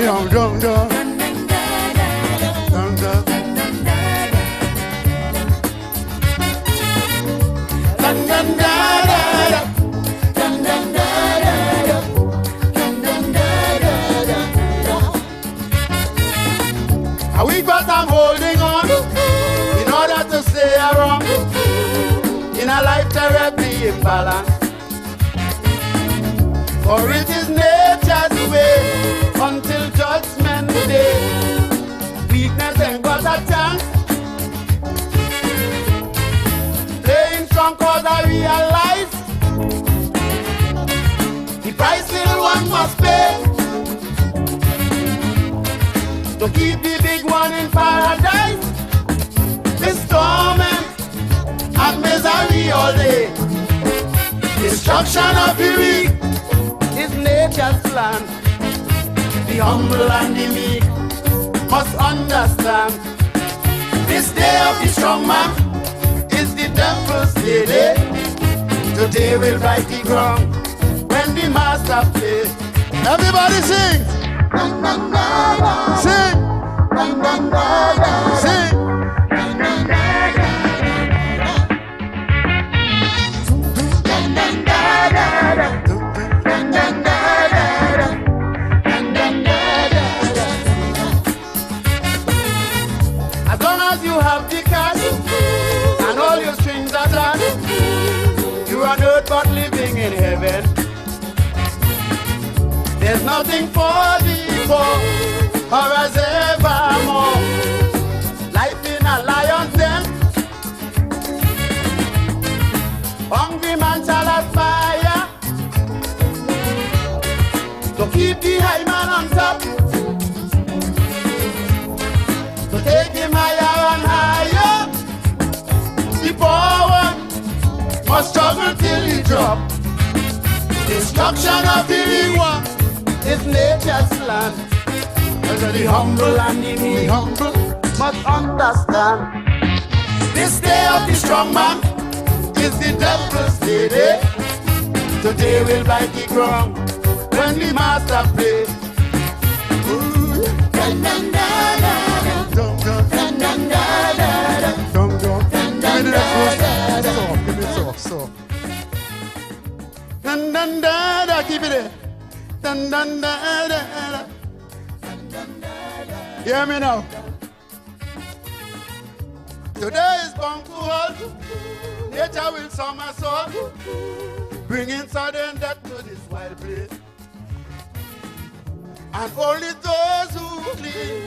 Dum dum dum. Dum dum. Dum dum da da da. Dum dum da da da. Dum dum da da da. A week but I'm holding on in order to stay around in a life terribly imbalance. For it is nature's way until judgment day. Weakness ain't got a chance. Playing strong cause I realize the price still one must pay to keep the big one in paradise. This torment and misery all day. Destruction of the weak is nature's plan. The humble and the meek must understand. This day of the strong man is the devil's day. Today we'll right the ground when the master plays. Everybody sing! Sing! Sing! As long as you have the cash and all your strings are attached, you are not but living in heaven. There's nothing for thee for or as evermore. Life in a lion's den. Hungry man shall aspire to keep the high man on top, to take him higher and higher. The poor one must struggle till he drop. Destruction of the weak one is nature's plan. The humble and the meek must understand. This day of the strong man is the devil's day. Today we'll bite the ground when the master plays. Dun dun da da dum dum dun dun da da dum dum dun dun da da. Give me soft. Dun dun da da, keep it there. Dun dun da da. Hear me now. Today is bountiful. Nature will somersault, bringing sudden death to this wild place. And only those who clean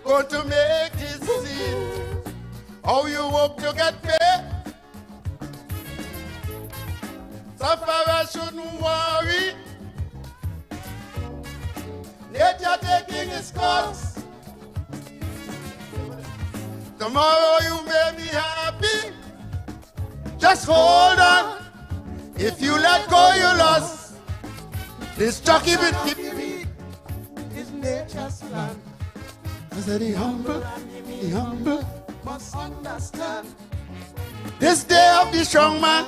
go to make this scene. How you work to get paid? Sufferers shouldn't worry. Nature taking its course. Tomorrow you may be happy. Just hold on. If you let go, you lost. This chucky bit is nature's land. I said the humble must understand. This day of the strong man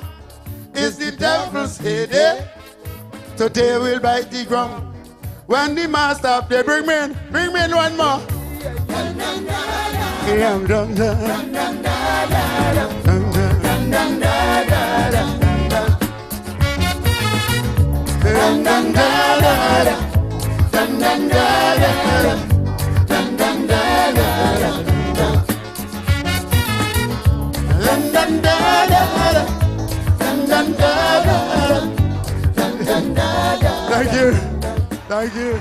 is the devil's day. Today we'll bite the ground when the master play. Bring me in one more. Dum dum da dum dum da da dum dum dum da da dum dum da da dum dum da da dum dum da da dum dum da da dum dum da da dum dum da da. Thank you.